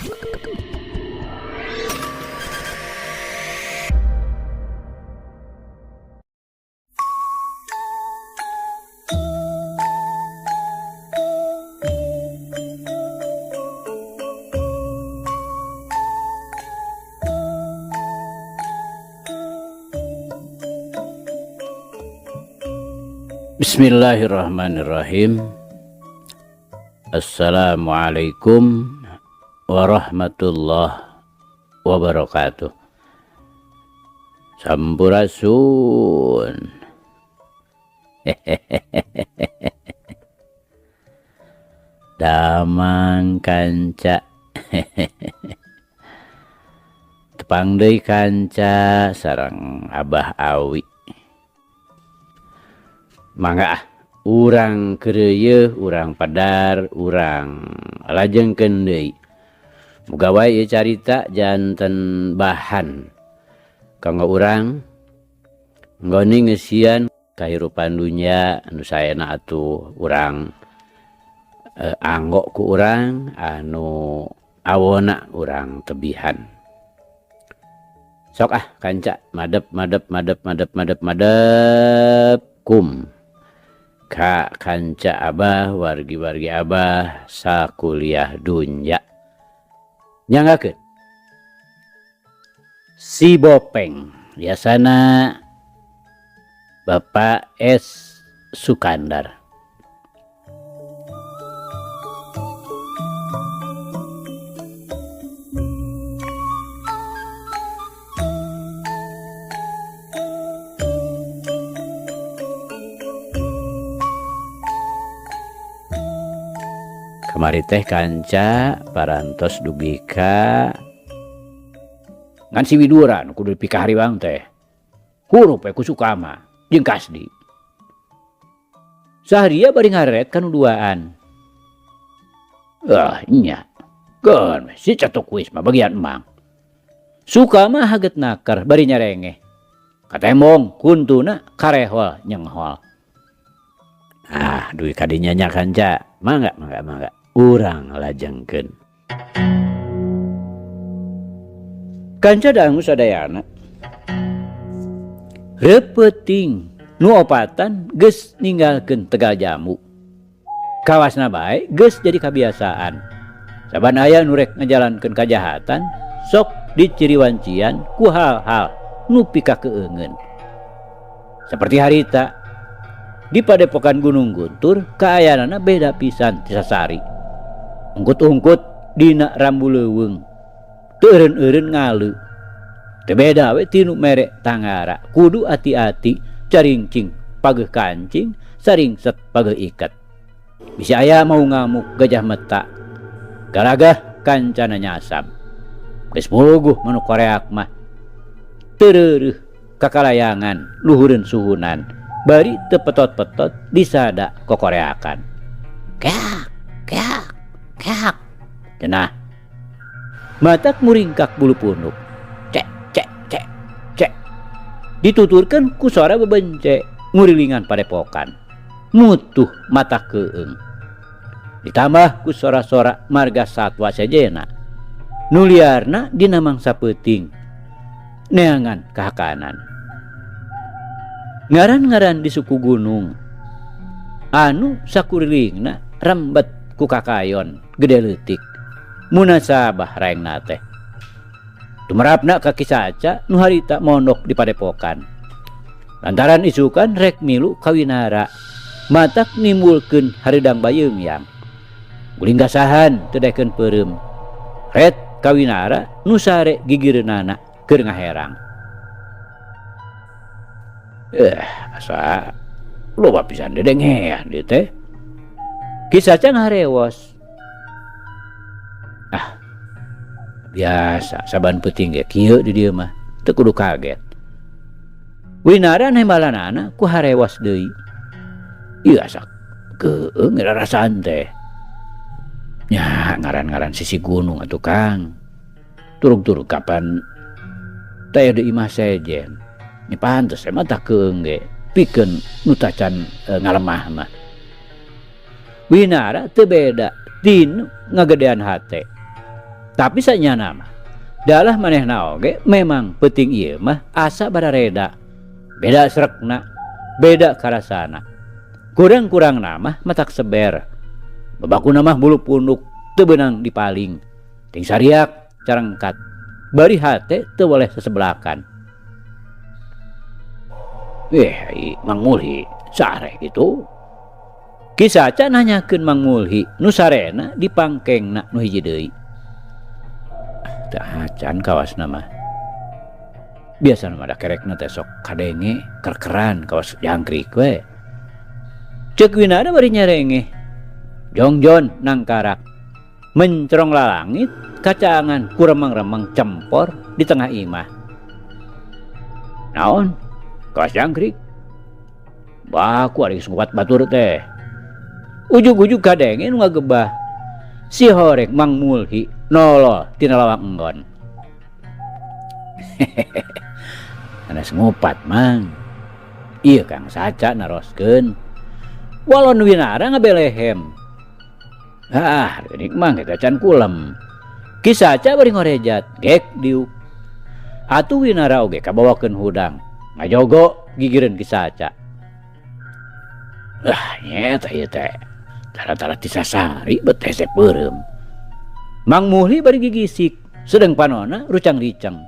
Bismillahirrahmanirrahim. Assalamualaikum warahmatullahi wabarakatuh. Sampurasun. Damang kanca. Tepang deui kanca sareng Abah Awi. Mangga urang keureuh, urang padar, urang lajengkeun deui. Muga wae ieu carita janten bahan kanggo urang nggoni ngeusian kahirupan dunya anu saena atuh urang anggo ku urang anu awona urang tebihan. Sok kanca madep kum ka kanca Abah wargi-wargi Abah sakuliah dunya. Nyanggakeun si Bopeng biasana Bapak S. Sukandar. Kamari teh kanca parantos dugi ka ngan si Widuran kudu dipikah hariwang teh. Hurup we ku Sukama jeung Kasdi. Saharia bari ngaret kanu duaan. Nya. Gon si catok kuis mah bagian emang. Sukama haget nakar bari nyarengeh. Katemong kuntuna karehol nyenghol. Duit kadinya nya kanca. Mangga. Urang lajengkeun. Kanca dangu sadayana. Repeuting nu opatan geus ninggalkeun Tegal Jambu. Kawasna bae geus jadi kabiasaan. Saban aya nu rek ngajalankeun kajahatan, sok diciriwancian ku hal-hal nu pikakeungeun. Saperti harita di Padepokan Gunung Guntur kaayanana beda pisan ti Sasari. Ungkut-ungkut dina rambu leuweung. Teu eureun-eureun ngaleu. Teu beda we ti nu mere Tanggara. Kudu ati-ati caringcing pageuh kancing, saringset pageuh iket. Bisa aya mau ngamuk gajah meta. Galagah kancana nyasab. Geus puguh manuk koreak mah. Teu reureuh kakalayangan luhureun suhunan. Bari teu petot-petot disada kokoreakan. Keak. Cenah. Matak muringkak bulu punuk. Cek. Dituturkeun ku suara bebence ngurilingan padepokan. Mutuh mata keung. Ditambah ku sora-sora marga satwa sejena. Nu liarna dina mangsa peuting. Neangan kahakanan. Ngaran-ngaran di suku gunung anu sakurilingna rembet ku kakayon gede leutik munasabah raengna teh tumarapna ka Kisaca nu harita mondok di Padepokan lantaran isukan rek milu kawinara matak nimbulkeun hareudang bayeungyang guling gasahan teu daekeun peureum ret kawinara nu sare gigireunana keur ngaherang. Asa loba pisan dedengean dieu teh. Kisaca ngaharewos. Biasa saban peuting ge kieu di dieu mah teu kudu kaget. Winara nembalanana ku harewos deui. Ieu asa keung rarasaan teh. Nya ngaran-ngaran sisi gunung atuh Kang. Turug-turug kapan teh deui mah sejen. Ini pantes emang tak keung ge pikeun nu tacan ngalemah mah. Winara teu beda tinu ngagedean hate. Tapi sanya nama dalah manehna oge memang penting ieu mah asa barareda, beda srekna, beda karasana. Kurang-kurang nama matak seber, bebaku nama bulu punduk teu beunang dipaling, ting sariak carengkat, bari hate teu boleh sesebelakan. Mang Mulhi sareh gitu. Kisaca nanyakeun Mang Mulhi nu sarena dipangkengna nu hiji deui. Teu acan kawasna mah. Biasana mah da kerekna teh sok kadenge kerkeran kawas jangkrik we. Ceuk Winara bari nyarengeh. Jongjon nangkarak mencerong lalangit kacangan ku remang-remang cempor di tengah imah. Naon? Kawas jangkrik. Baku ari sunggupat batur teh. Ujug-ujug kadenge nu ngagebah. Si horek Mang Mulhi nolol tina lawang enggon. Sanes ngupat mang. Ieu Kang Saca naroskeun. Walon Winara ngabelehem. Geuning mah kita can kulem. Ki Saca bari ngorejat, gek diuk. Atuh Winara oge kabawakeun hudang. Ngajogo gigireun Ki Saca. Nyeta ieu teh. Tara-tara tisasari bet hese peureum. Mang Mulhi bari gigisik, sedeng panonna rucang-ricang.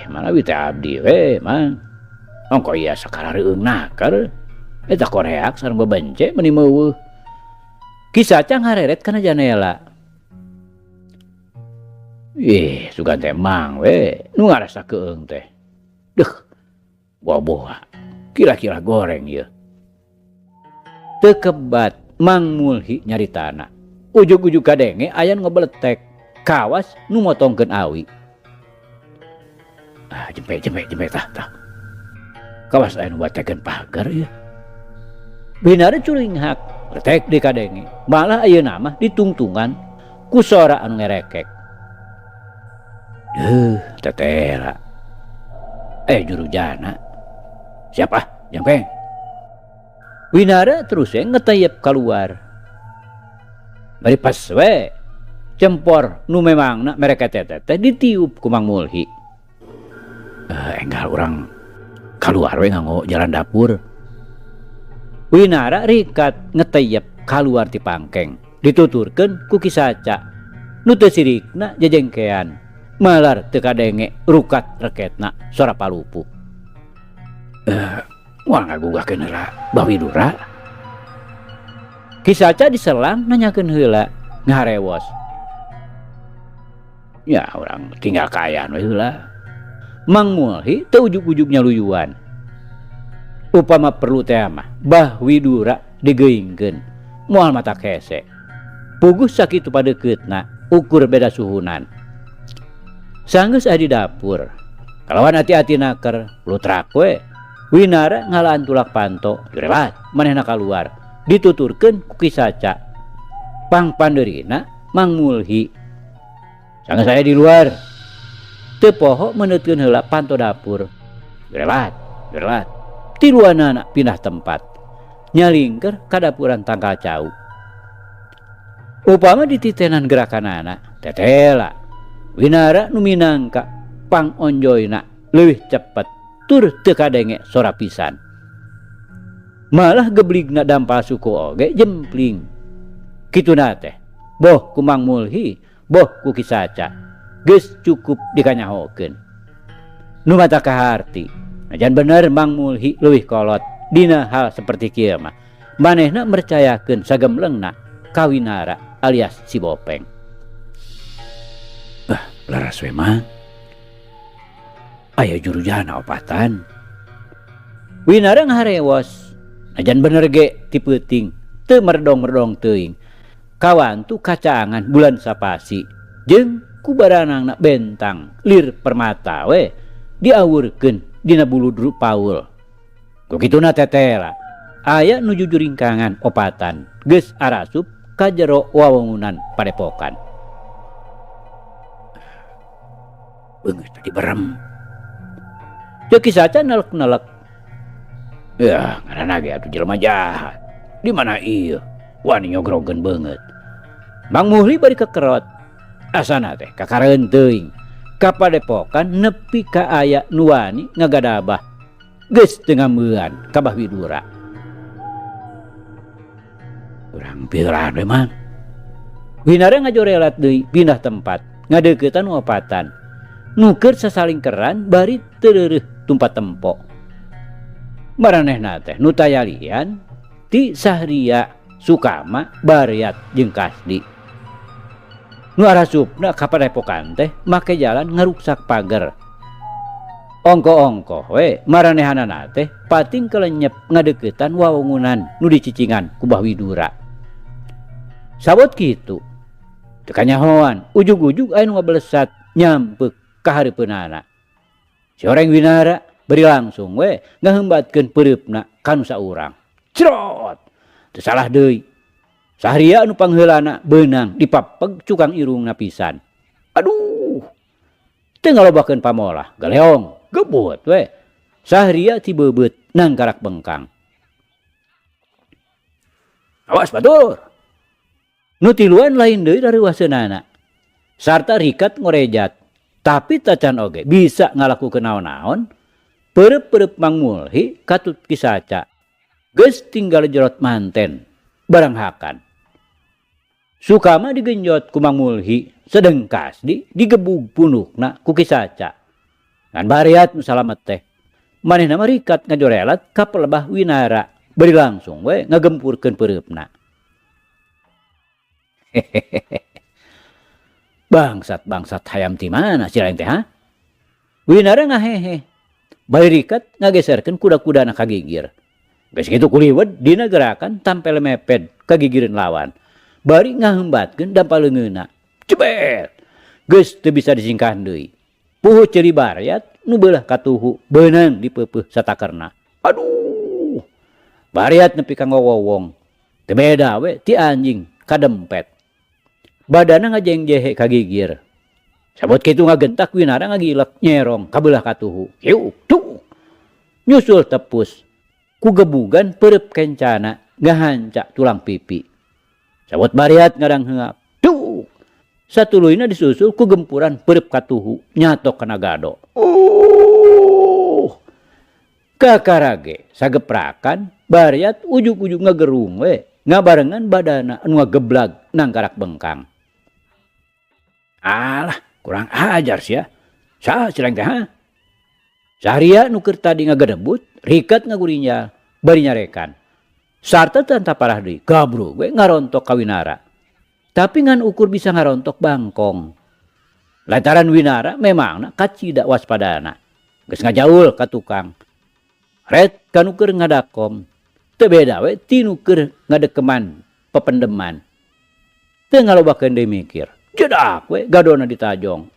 Manawi teh abdi we, Mang. Ongko ieu sakarareueung nakar. Eta koreak sareng bebence meuni meuweuh. Ki Saca ngareret kana janela. Sugan teh Mang we, nu ngarasakeun teh. Deuh, boha-boha. Kira-kira goreng ieu. Teu kebat Mang Mulhi nyaritana. Ujug-ujug kadenge aya nu ngobeletek, kawas nu motongkeun awi. Jempe tah. Kawas aya nu batekeun pagar ieu. Winara curinghak, letek di kadenge. Malah ayeuna mah ditungtungan ku sora anu ngerekek. Tetela. Jurujana. Siapa? Jempeng. Winara terus ngetayep keluar. Bari pas we cempor nu memangna mereka teh ditiup ku Mang Mulhi. Enggal urang keluar we nganggo jalan dapur. Winara rikat ngetayep keluar ti pangkeng, dituturkeun ku Ki Saca. Nu teu sirikna jejengkean, malar teu kadenge rukat reketna sora palupu. Moal ngagugahkeun heula Bawi Dura. Ki Saca diselang nanyakeun heula ngaharewos. Ya urang tinggal kaayaan we heula. Mang Mulhi teu ujug-ujug nyaluyuan. Upama perlu teh mah Bawi Dura digeuingkeun moal matak hese. Puguh sakitu padeuketna ukur beda suhunan. Sanggeus adi dapur. Kalawan hati-hati naker lutrak we. Winara ngalaan tulak panto, direwat manehna kaluar, dituturkeun ku Ki Saca. Pangpandeurina Mang Mulhi. Sanggeus saya di luar. Teu poho meneutkeun heula panto dapur. Direwat. Tiluanana pindah tempat. Nyalingker ka dapuran tangkal cau. Upama dititenan gerakanana, tetela. Winara nu minangka pangonjoyna leuwih cepet. Tur teu kadenge sora pisan. Malah gebligna dampal suku oge jempling. Kituna teh. Boh ku Mang Mulhi, boh ku Ki Saca. Geus cukup dikanyahokeun. Nu mata kaharti. Najan bener Mang Mulhi leuwih kolot dina hal seperti kieu mah. Manehna mercayakeun sagemlengna ka Winara alias si Bopeng. Laras we Mang. Aya jurujana opatan. Winara ngaharewos. Najan bener ge ti peuting teu merdong-merdong teuing. Kawan tu kacangan bulan sapasi jeung ku baranangna bentang lir permata we diawurkeun dina buludru Paul. Ku kituna tetela aya nuju juringkangan opatan geus arasup ka jero wawangunan padepokan. Beungeus tadi berem. Ki Saca nelek-nelek. Ya, ngaranna ge atuh jelema jahat. Di mana ieu? Wani nyogrogkeun beungeut. Mang Mulhi bari kekerot. asana teh kakareun teuing kapadepokan nepi ka aya nu wani ngagadabah geus teu ngameuan ka Bah Widura. Urang pirang we Mang. Winara ngajorelat deui pindah tempat ngadeuketan nu opatan. Nuker sasalingkeran bari teu reureuh tumpat tempo. Maranehna teh nu tayalian ti Sahria, Sukama, Baryat jeung Kasdi. Nu arasupna kapadepokan teh make jalan ngaruksak pager. Ongko-ongko we maranehanana teh pating kelenyep ngadeuketan wawangunan nu dicicingan ku Bah Widura. Sabot kitu teu kanyahoan ujug-ujug aya nu ngablesat nyampeuk ka hareupeunana. Si Oreng Winara beri langsung we ngaheumbatkeun peureupna ka nu saurang. Crot! Teu salah deui. Sahria anu pangheulana beunang dipapeg cukang irungna pisan. Aduh. Teu ngalobakeun pamolah, galeong, gebut we. Sahria ti beubeut nang karak bengkang. Awas batur. Nu tiluan lain deui rareuwaseunana. Sarta rikat ngorejat, tapi tacan oge bisa ngalakukeun naon-naon. Peureub-peureub Mang Mulhi katut kisaca. Geus tinggal jerot manten barang hakan. Sukama digenjot ku Mang Mulhi, sedeng Kasdi digebug punukna ku kisaca. Ngan Baryat nu salamet teh. Manehna mah rikat ngajorelat ka Bah Winara, beri langsung we ngagempurkeun peureupna. Bangsat hayam ti mana si lain teh ha? Winara ngahehe. Bari rikat ngageserkeun kuda-kudana ka gigir. Geus kitu kuliwed dina gerakan tampel meped ka gigireun lawan. Bari ngaheumbatkeun dampaleungeunna. Cebet. Geus teu bisa disingkah deui. Puhu ceuri Baryat nu beulah katuhu beunang dipeupeuh satakerna. Aduh. Baryat nepi ka ngowowong. Teu beda we ti anjing kadempet. Badana ngajengjehe ka gigir. Sabot kitu ngagentak Winara ngagilek nyerong ka beulah katuhu. Hiuk tuh. Nyusul tepus. Ku gebugan peureub kencana ngahanca tulang pipi. Sabot Baryat ngadang heungap. Tuh. Satuluyna disusul ku gempuran peureub katuhu nyatok kana gado. Kakarage sageprakan Baryat ujug-ujug ngagerung we ngabarengan badana anu ngageblag nang karak bengkang. Alah, kurang ajar sia. Saha cileng teh ha? Sahria nu keur tadi ngagedebut, rikat ngagurinya bari nyarekan. Sarta teu anta parah deui, gabrug we ngarontok ka Winara. Tapi ngan ukur bisa ngarontok bangkong. Lantaran Winara memangna kacida waspadana. Geus ngajaul ka tukang. Ret kanu keur ngadakom. Teu beda we ti nu keur ngadekeman pependeman. Teu ngalobakeun deui mikir. Jedak we gadona ditajong.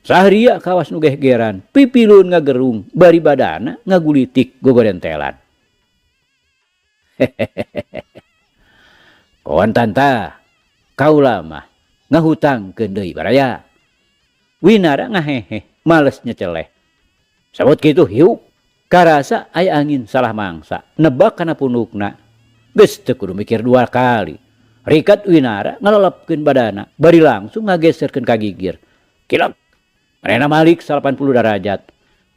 Sahria kawas nu gehgeran, pipilun ngagerung, bari badana ngagulitik gogodentelan. Kawan tanta, kaula mah ngahutangkeun deui baraya. Winara ngahehe, males nyeceleh. Sabot kitu hiuk, karasa aya angin salah mangsa, nebak kana punukna. Geus teu kudu mikir dua kali. Rikat Winara ngalelepkeun badana, bari langsung ngageserkeun ka gigir. Kilap. Manehna malik 80 derajat.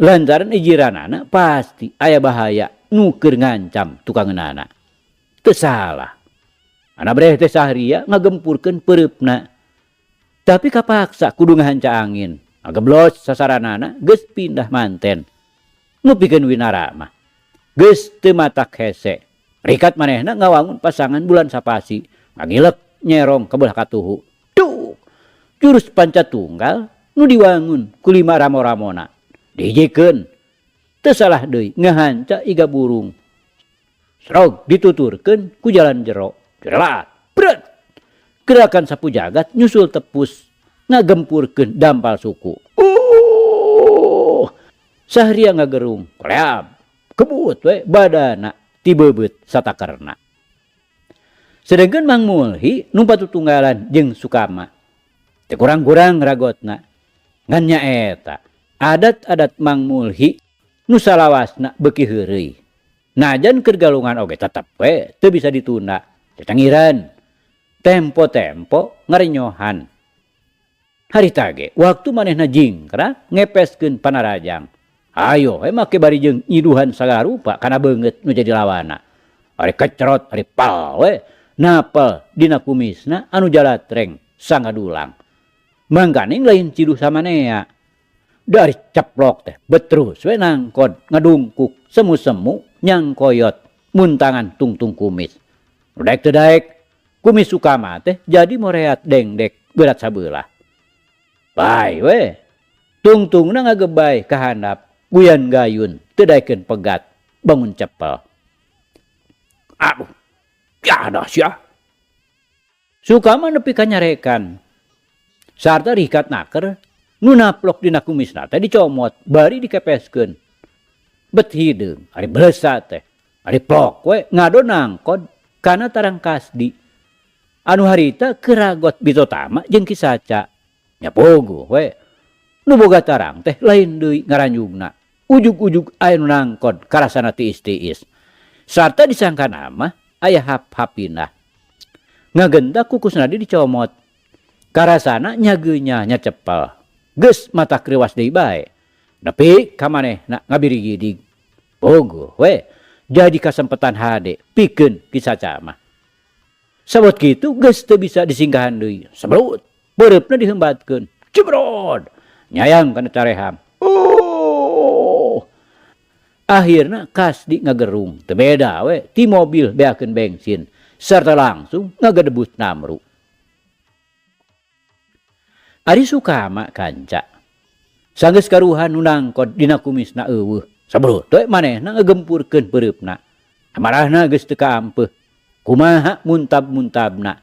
Lantaran ijiranana pasti aya bahaya nu keur ngancam tukangeunana. Teu salah. Ana breh teh Sahria ngagempurkeun peureupna. Tapi kapaksa kudu ngahanca angin. Ngageblos sasaranana geus pindah manten. Nupikeun Winara mah geus teu matak hese. Rikat manehna ngawangun pasangan bulan sapasi. Ngagilek nyerong ke belah katuhu. Tuh. Jurus pancatunggal nu diwangun ku 5 ramo-ramona. Dihijikeun. Teu salah deui ngahanca iga burung. Srog dituturkeun ku jalan jero. Jerat. Bret. Gerakan sapu jagat nyusul tepus ngagempurkeun dampal suku. Sahria ngagerung. Koleab. Kebut we badana ti beubeut satakerna. Sedengkeun Mang Mulhi nu patutunggalan jeung Sukama. Teu kurang-kurang ragotna. Ngan nyaeta adat-adat Mang Mulhi nu salawasna beuki heureuy. Najan keur galungan oge tetep we teu bisa ditunda. Cacangiran. tempo-tempo ngarenyohan. Hari tage, waktu manehna jingkrak ngepeskeun panarajang. Ayo, make bari jeung nyiduhan sagala rupa kana beungeut nu jadi lawana. Ari kecerot, ari pal we, napal dina kumisna anu jalatreng sangadulang. Mangkaning lain ciduh samanea. Dari ceplok teh beterus we nangkod ngadungkuk semu-semu nyangkoyot muntangan tungtung kumis. Daek teu daek kumis Sukama teh jadi moreat dengdek berat sabelah. Bae we. Tungtungna ngagebay ka handap guyan gayun teu daekeun pegat bangun cepel. Aduh, ya sia. Sukama nepi kanyarekan. Sarta rikat naker nu naplok dina kumisna teh dicomot bari dikepeskeun. Bet hideung ari belesa teh. Ari plok we ngado nangkod kana tarang kasdi. Anu harita keragot bitotama jeung Kisaca. Nya pogo we. Nu boga tarang teh lain deui ngaranjugna. Ujug-ujug aya nu nangkod karasana tiis-tiis. Sarta disangka nama aya hap-hapina. Ngagendak kukusna dicomot. Karasana nyageunya nya cepel. Geus mata kreuwas deui bae. Nepi ka manehna ngabiri-gidig. Pogo we. Jadi kasempetan hade pikeun Kisaca mah. Sabot kitu geus teu bisa disinggahan deui. Sabrut beureupna diheumbatkeun. Cebrod. Nyayang kana careham. Akhirna kasdi ngagerung teu beda we ti mobil beakeun bensin sarta langsung ngagedebus namru. Ari Sukama kanca sanggeus karuhan nu nangkod dina kumisna eueuh sabrut we manehna ngagempurkeun peureupna. Amarahna geus teu kaampeuh kumaha muntab-muntabna.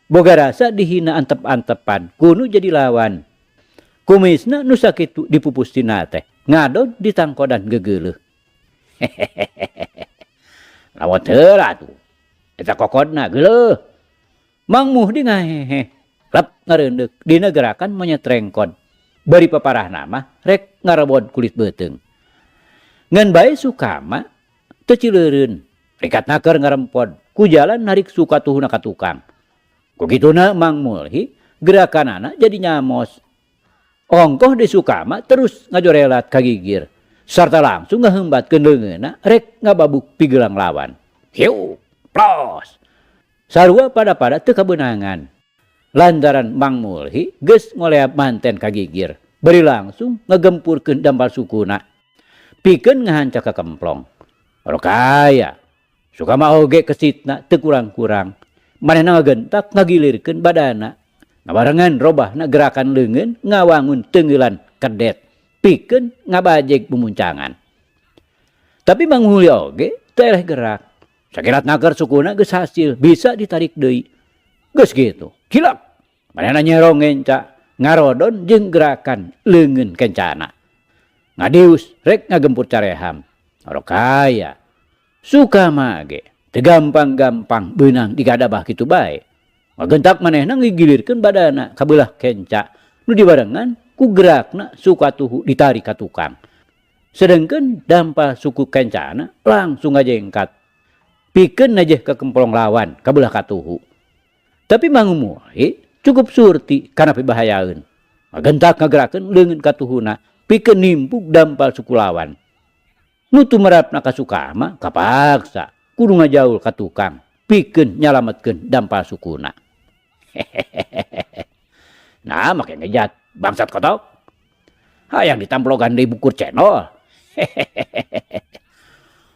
Boga rasa dihina antep-antepan kudu jadi lawan. Kumisna nu sakitu dipupus tina teh ngadon ditangkodan gegeuleuh. Lawan heula tuh. Eta kokodna geuleuh. Mang Muhdi ngahehe. Lep ngareundeuk dina gerakan monyet rengkod. Bari paparahna mah rek ngarebod kulit beuteung. Ngan bae Sukama teu cileureun. Rikatna keur ngarempod ku jalan narik Sukatuhuna ka tukang. Ku kituna Mang Mulhi gerakanana jadi nyamos. Ongkoh di Sukama terus ngajorelat ka gigir. Sarta langsung ngaheumbatkeun leungeunna rek ngababuk pigelang lawan. Hiu, plos. Sarua pada-pada teu kabeunangan. Lantaran Mang Mulhi geus ngoleap manten ka gigir. Bari langsung ngagempurkeun dampal sukuna. Pikeun ngahancak ka kemplong. Rokaya. Sukama oge kesitna teu kurang-kurang. Manehna ngagentak ngagilirkeun badana. Ngabarengan robahna gerakan leungeun ngawangun teungeulan kedet. Pikeun ngabajeg bumuncangan. Tapi Mang Mulhi oge teu eleh gerak. Sakirat naker sukuna geus hasil bisa ditarik deui. Geus kitu. Kilap. Manehna nyerong ngenca ngarodon jeung gerakan leungeun kencana. Ngadius rek ngagempur careham. Rokaya. Sukama ge teu gampang-gampang beunang digadabah kitu bae. Ngagentak manehna ngigilirkeun badana ka beulah kenca nu dibarengan ku gerakna Sukatuhu ditarik ka tukang. Sedengkeun dampal suku kencana langsung ngajengkat. Pikeun najeh ke kemplong lawan ka beulah katuhu. Tapi Mang Mulhi cukup surti kana pibahayaeun. Ngagentak ngagerakeun leungeun katuhuna pikeun nimpuk dampal suku lawan. Nu tumerapna ka Sukama kapaksa kudu ngajaul ka tukang pikeun nyalametkeun dampal sukuna. Nah, make ngejat bangsat kotok. Hayang ditamplogan deui bukur cenol.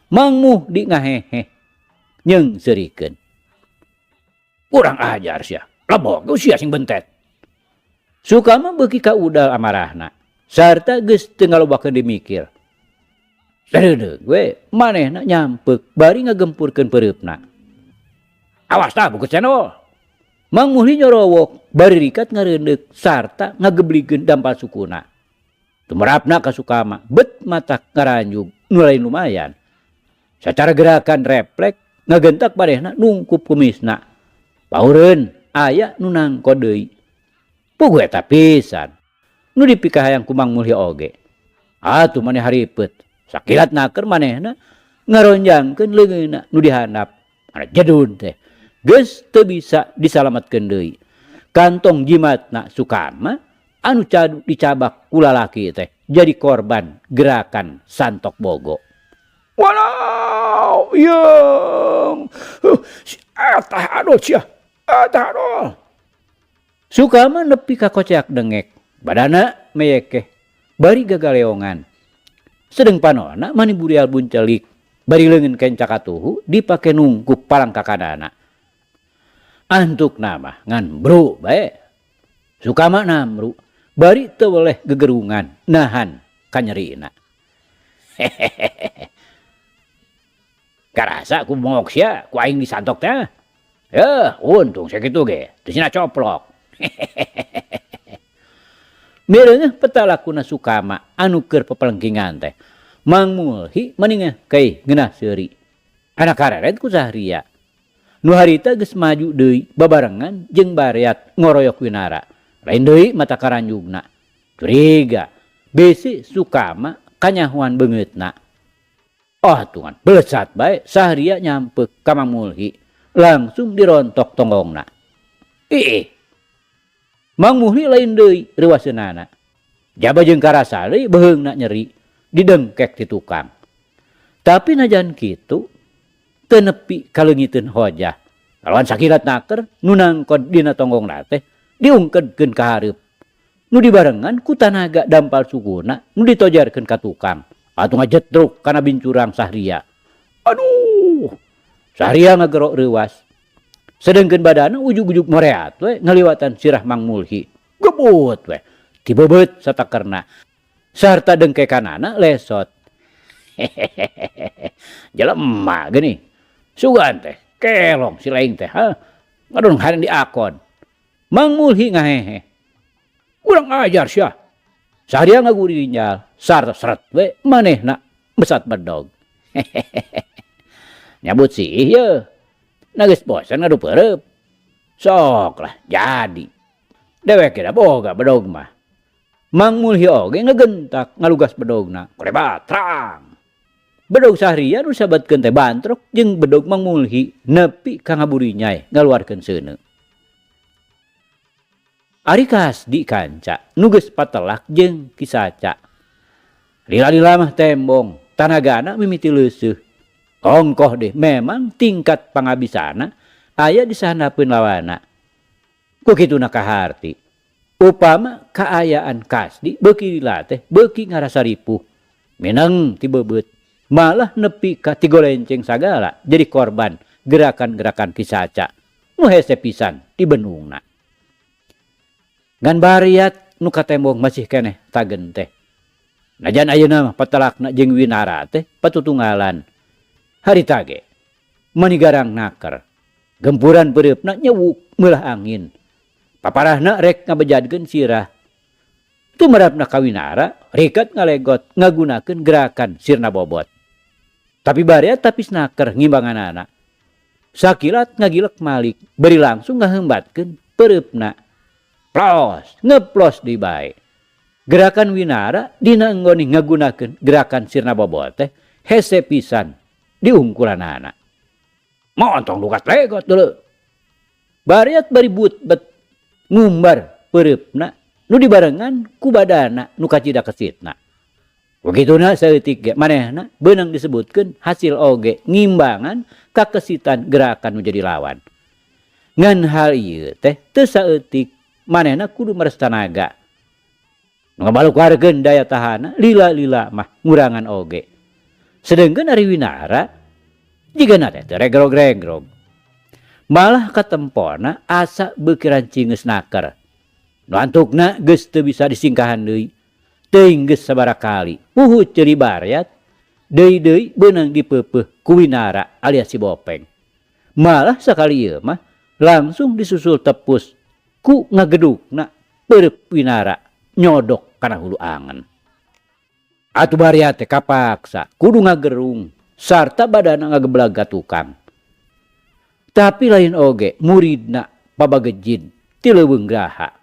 Mang Muhdi ngahehe. Nyeung seurikeun. Kurang ajar sia. Lebok sia sing bentet. Sukama beuki ka udal amarahna. Sarta geus teu ngalobakeun dimikir. Sadeudeg we manehna nyampeuk bari ngagempurkeun peureupna. Awas tah bukur cenol. Mang Mulhi nyorowok bari rikat ngareundeuk sarta ngageblikeun dampal sukuna. Tumerapna ka Sukama bet mata ngaranjug nu lain lumayan. Sacara gerakan refleks ngagentak manehna nungkup kumisna. Paureun aya nu nangkod deui. Puguh eta pisan. Nu dipikahayang ku Mang Mulhi oge. Atuh maneh haripeut. Sakilat naker manehna ngaronjangkeun leungeunna nu dihandap. Ana jedun teh. geus teu bisa disalametkeun deui. Kantong jimatna Sukama anu cadu dicabak ku lalaki teh jadi korban gerakan santok bogo. Walau yang atah adol sia, atah adol. Sukama nepi ka koceak dengek, badana meyekeh, bari gagaleongan. Sedeng panona mani burial buncelik, bari leungeun kencak atuhu dipake nungkup palang kakanana. Antuk nama ngan bro bae. Sukama namru, bari teu weleh gegerungan nahan kanyerina. Hehehe. Karasa ku mongok sia, ku aing disantok teh. Ya, untung sakitu ge, teu cenah coplok. Mireuneuh petalakuna Sukama anu keur pepelengkingan teh. Mang Mulhi maningeh kei ngeunah seuri. Anak kareret ku Sahria. Nu harita geus maju deui babarengan jeung Bareat ngoroyok Winara. Lain deui mata karanjungna. Curiga, bisi Sukama kanyahoan beungeutna. Oh tuan, belesat bae Sahria nyampeuk ka Mang Mulhi. Langsung dirontok tonggongna. Ih, Mang Mulhi lain deui reuwaseunana. Jaba jeung karasa deui beheungna nyeri, didengkek ti tukang. Tapi najan kitu, teu nepi ka leungiteun hojah. Lawan sakilat naker nu nangkod dina tonggongna teh diungkedkeun ka hareup. Nu dibarengan ku tanaga dampal sukuna nu ditojarkeun ka tukang. Atuh ngajetruk kana bincurang Sahria. Aduh, Sahria ngagerok reuwas. Sedengkeun badana ujug-ujug moreat we ngaliwatan sirah Mang Mulhi. Gebut we, tibebeut satakerna. Sarta dengkekanana lesot. Hehehe. Jelema geuning. Sugan teh, kelong si laing teh, ha? Ngadon haren diakon. Mang Mulhi ngahehe. Kurang ajar sia. Sahria ngaguri dinjal, sarta seret we manehna besat bedog. Nyabut sih ye. Na geus bosan ngadu peureup. Sok lah jadi. Dewek kira boga bedog mah. Mang Mulhi oge ngagentak ngalugas bedogna. Kurebat terang. Bedog Sahria nu sabatkeun teh bantrok jeung bedog Mang Mulhi nepi ka ngaburi nyai ngaluarkeun seuneu. Ari Kasdi kanca nu geus patelak jeung Kisaca. Lila-lila mah tembong, tanagana mimiti leuseuh. Ongkoh deh, memang tingkat pangabisana aya di sahandapeun lawana. Ku kituna kaharti. Upama kaayaan Kasdi beuki dilatih, beuki ngarasa ripuh. Mineng ti bebeut, malah nepi ka ti golenceng sagala jadi korban gerakan-gerakan Kisaca. Nu hese pisan di benungna. Ngan Bareat nu katembong masih keneh tagen teh. Najan ayeuna mah patelakna jeung Winara teh patutunggalan. Harita ge manigarang naker. Gempuran bereupna nyewuk meulah angin. Paparahna rek ngabejadkeun sirah. Tumarapna ka Winara rikat ngalegot ngagunakeun gerakan sirna bobot. Tapi Bareat tapis naker ngimbanganana. Sakilat ngagilek malik beri langsung ngaheumbatkeun pereupna. Plos, ngeplos di bae. Gerakan Winara dina enggoni ngagunakeun gerakan sirna bobot teh hese pisan diungkulanana. Montong lukat legot dulu. Bareat bari but ngumbar pereupna nu dibarengan ku badana nu kacida kesitna. Begituna saeutik ge manehna beunang disebutkeun hasil oge ngimbangan kakesitan gerakan nu jadi lawan. Ngan hal ieu teh teu saeutik manehna kudu meres tanaga. Ngabalukarkeun daya tahana lila-lila mah ngurangan oge. Sedengkeun ari Winara jigana teh regrog-regrog. Malah katempona asa beukiran cingeus naker. Nu antukna geus teu bisa disingkahan deui. Teuing geus sabarakali puhut ceuri Bareat deui-deui beunang dipeupeuh ku Winara alias si Bopeng. Malah sakali ieu mah langsung disusul tepus ku ngagedukna pereup Winara nyodok kana hulu angen. Atuh Bareat teh kapaksa kudu ngagerung sarta badana ngageblag ka tukang. Tapi lain oge muridna pabagejin ti leuweung graha.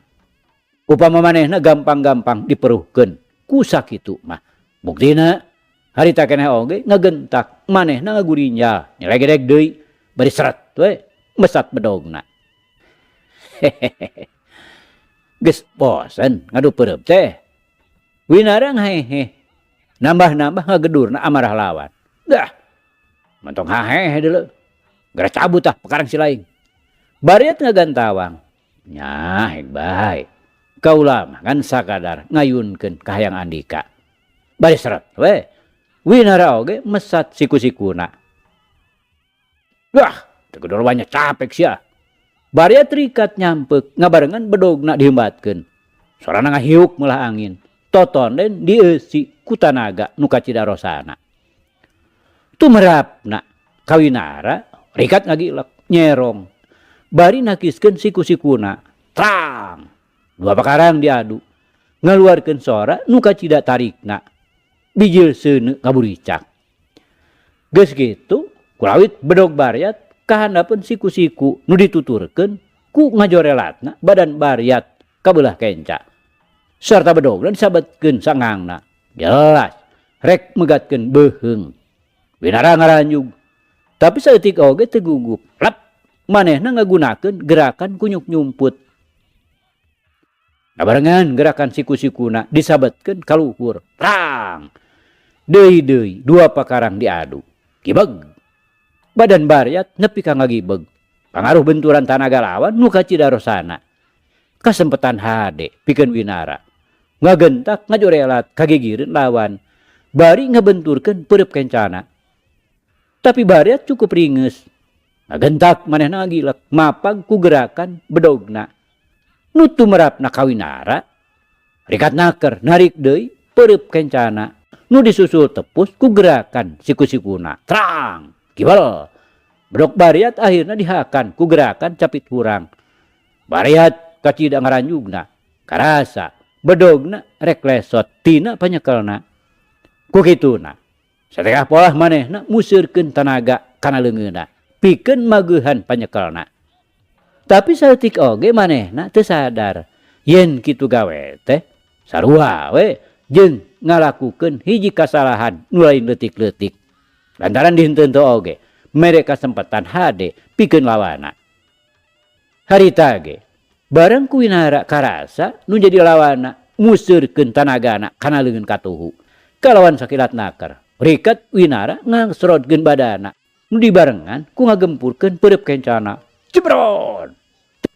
Upama manehna gampang-gampang diperuhkeun ku sakitu mah. Buktina harita keneh oge ngagentak manehna ngagurinjal nyelegedeg deui bari seret we mesat bedogna. Hehehe. Geus bosen ngadu peureup teh. Winara ngahehe. Nambah-nambah ngagedurna amarah lawan. Dah. Mentong hahehe deuleu. Gara cabut tah pekarang si laing. Bariat ngagantawang. Nya heg bae. Kaula mah kan sakadar ngayunkeun ka hayang Andika. Bari seret we. Winara oge mesat siku-sikuna. Wah, teu gedor banyak capek sia. Bariat rikat nyampeuk ngabarengan bedogna dihembatkeun. Sorana ngahiuk meulah angin. Totonden dieusi ku tanaga nu kacidarosana. Tumerapna kawinara rikat ngagilek nyerong. Bari nakiskeun siku-sikuna. Trang. Dua pakarang diadu. Ngaluarkeun sora nu kacida tarikna. Bijil seuneu ngaburicak. Geus kitu kulawit bedog bariat kahandapeun siku-siku nu dituturkeun ku ngajorelatna badan bariat kabelah kenca. Sarta bedogna disabetkeun sangangna. Jelas rek megatkeun beuheung. Winara ngaranjug. Tapi saeutik oge teu gugup. Lep manehna ngagunakeun gerakan kunyuk nyumput. Ngabarengan gerakan siku-sikuna disabetkeun ka luhur. Rang. Deui-deui dua pakarang diadu. Gibeg. Badan bariat nepi ka ngagibeg. Pangaruh benturan tanaga lawan nu kacidarosana. Kasempetan hade pikeun winara. Ngagentak ngajorelat kagigireun lawan. Bari ngabenturkeun peureup kencana. Tapi bariat cukup ringeus. Ngagentak manehna ngagilek mapag ku gerakan bedogna. Nu tumerapna kawinara. Rikat naker narik deui peureup kencana. Nu disusul tepus ku gerakan siku-sikuna. Trang. Kibal. Bedog bariat akhirna dihakan ku gerakan capit hurang. Bariat kacida ngaranjugna. Karasa bedogna rek lesot tina panyekelna. Ku kituna. Satekah polah manehna museurkeun tanaga kana leungeunna. Pikeun mageuhan panyekelna. Tapi saeutik oge manehna teu sadar yen kitu gawe teh sarua we jeung ngalakukeun hiji kasalahan nu lain leutik-leutik. Lantaran dihenteu teu oge mere kasempatan hade pikeun lawana. Harita ge bareng ku winara karasa nu jadi lawana museurkeun tanagana kana leungeun katuhu. Kalawan sakilat naker rikat winara ngasrodkeun badana nu dibarengan ku ngagempurkeun peureup kencana. Jebron.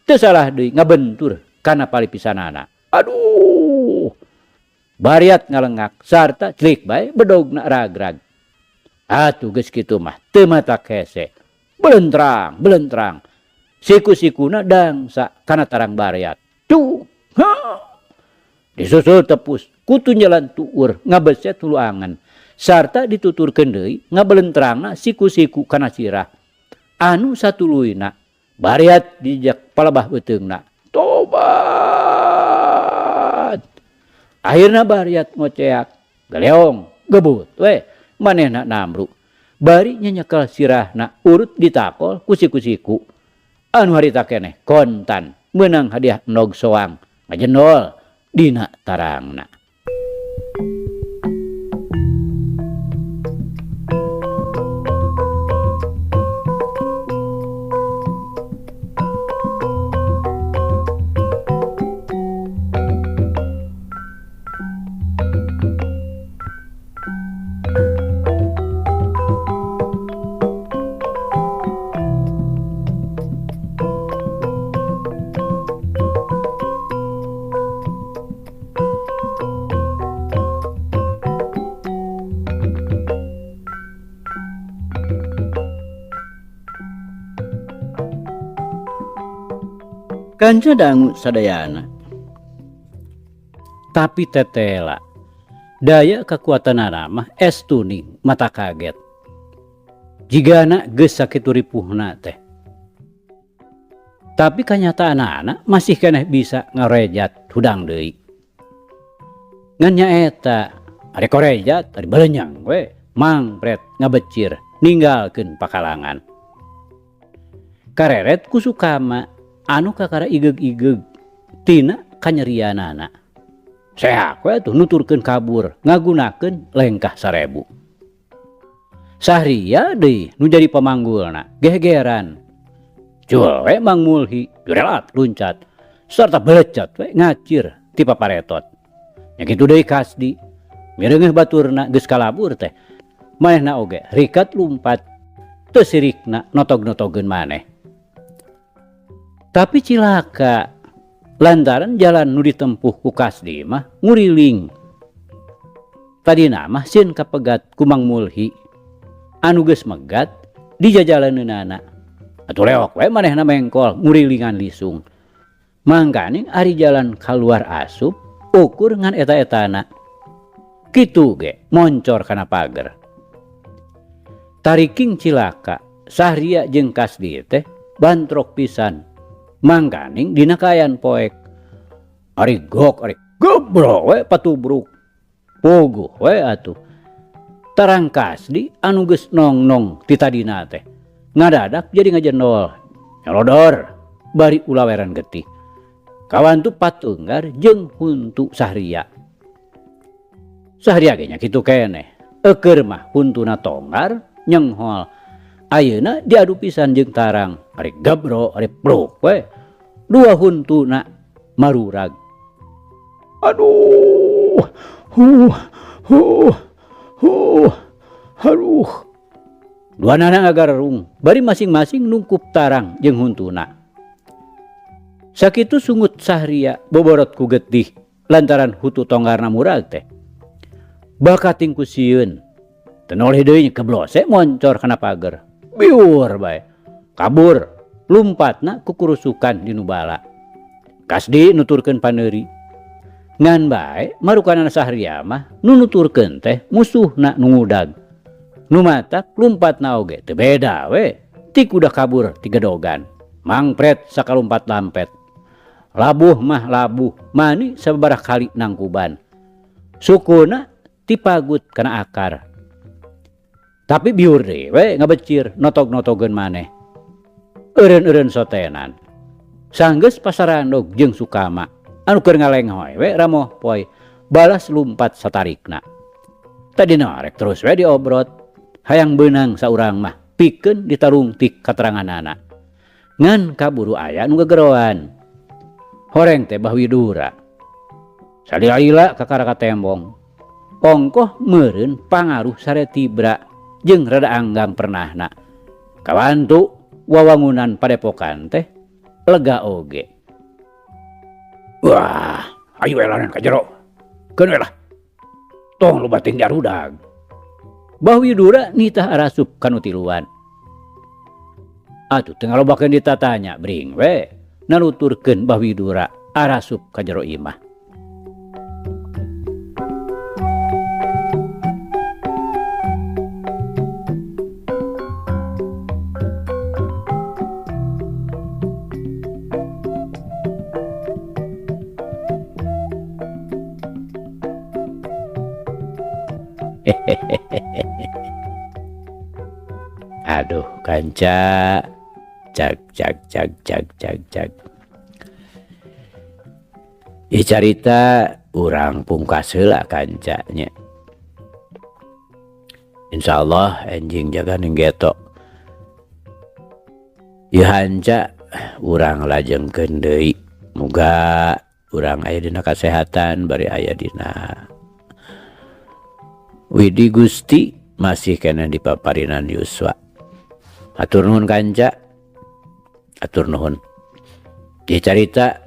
Teu salah deui ngabentur kana palipisanana. Aduh. Bariat ngalengak sarta celik bae bedogna ragrag. Atuh geus kitu mah teu matak hese. Belentrang, belentrang. Siku-sikuna dangsa kana tarang bariat. Tuh. Ha. Disusul tepus ku tunjalan tuur ngabeset hulu angan. Sarta dituturkeun deui ngabelentrangna siku-siku kana sirah. Anu satuluyna bariat dijak palebah beuteungna. Tobat. Akhirna bariat ngoceak. Galeong, gebut we. Manehna namru. Bari nyenyekel sirahna urut ditakol ku siku-siku. Anu harita keneh kontan meunang hadiah nog soang ngajendol dina tarangna. Kanca dangu sadayana. Tapi tetela. Daya kekuatanana mah estuning mata kaget. Jigana geus sakitu ripuhna teh. Tapi kanyataanana masih keneh bisa ngarejat hudang deui. Ngan nyaeta ari korejat ari balenyang we mangpret ngabecir ninggalkeun pakalangan. Kareret ku Sukama anu kakara igeg-igeg tina kanyerianana. Seak we tuh nuturkeun kabur ngagunakeun lengkah 1000. Sahria deui nu jadi pamanggulna gegeran. muncul we Mang Mulhi jurelat luncat serta belecet we ngacir ti paparetot. Nya kitu deui Kasdi mireungeuh baturna geus kalabur teh manehna oge rikat lumpat teu sirikna notog-notogeun maneh. Tapi cilaka lantaran jalan nu ditempuh ku Kasdi mah nguriling. Tadina mah sieun kapegat ku Mang Mulhi anu geus megat di jajaleunana. Atuh leok we manehna mengkol ngurilingan lisung. Mangkane ari jalan kaluar asup ukur ngan eta-etana. Kitu ge moncor kana pager. Tariking cilaka Sahria jeung Kasdi teh bantrok pisan. Mangkaning dina kaayaan poek ari gok ari gebro we patubruk puguh we atuh tarang Kasdi anu geus nong-nong ti tadina teh ngadadak jadi ngajendol nyolodor bari ulaweran getih kawan tu Patunggar jeung huntu Sahria ge nya kitu keneh eukeur mah huntuna Tonggar nyenghol ayeuna diadu pisan jeung tarang ari gabro ari pluk we dua huntuna marurag. Aduh aduh duanana ngagarung bari masing-masing nungkup tarang jeung huntuna. Sakitu sungut Sahria boborot ku getih lantaran hutu Tonggarna murag teh bakating ku sieun teu noleh deui keblose moncor kana pager biur bae kabur lumpatna ku kurusukan di nubala. Kasdi nuturkeun paneuri ngan bae marukanana Sahria mah nu nuturkeun teh musuhna nu ngudag nu matak lumpatna oge teu beda we ti kuda kabur ti gedogan mangpret sakalumpat lampet labuh mah labuh mani sababaraha kali nangkuban sukuna ti pagut kana akar. Tapi biur deui we ngabecir notog-notogeun maneh. Eureun-eureun sotenan. Sanggeus pasarandog jeung Sukama anu keur ngalenghoy we ramoh poe balas lumpat satarikna. Tadina rek terus we diobrot hayang beunang saurang mah pikeun ditarung ti kateranganana. Ngan kaburu aya nu gegeroan. Horeng teh Bahwidura. Salila-lila ka karaka tembong. Ongkoh meureun pangaruh sare tibra jeung rada anggang pernahna. Kawantu wawangunan padepokan teh lega oge. Wah, ayo elanan ka jero. Keun we lah. Tong lu bating diarudag. Bahwidura nitah arasup kanu tiluan. Atuh teu ngalobakeun ditatanya bring we naluturkeun Bahwidura arasup ka jero imah. Aduh kanca cak. Ieu carita urang pungkas heula kanca nya. Insyaallah enjing jaga ninggeto. Ieu hanca urang lajengkeun deui. Muga urang aya dina kasehatan bari aya dina Widi Gusti masih kena dipaparinan yuswa. Atur nuhun kanca. Atur nuhun. Ieu carita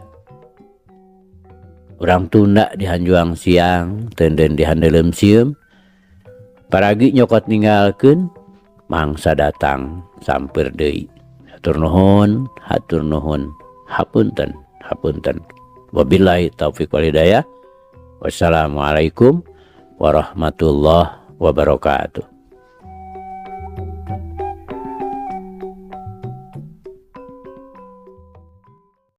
urang tunda di hanjuang siang teudeun di handeuleum sieum. Paragi nyokot ninggalkeun mangsa datang sampeur deui. Atur nuhun, hatur nuhun. Hapunten. Wabillahi taufiq wal hidayah. Wassalamualaikum warahmatullahi wabarakatuh.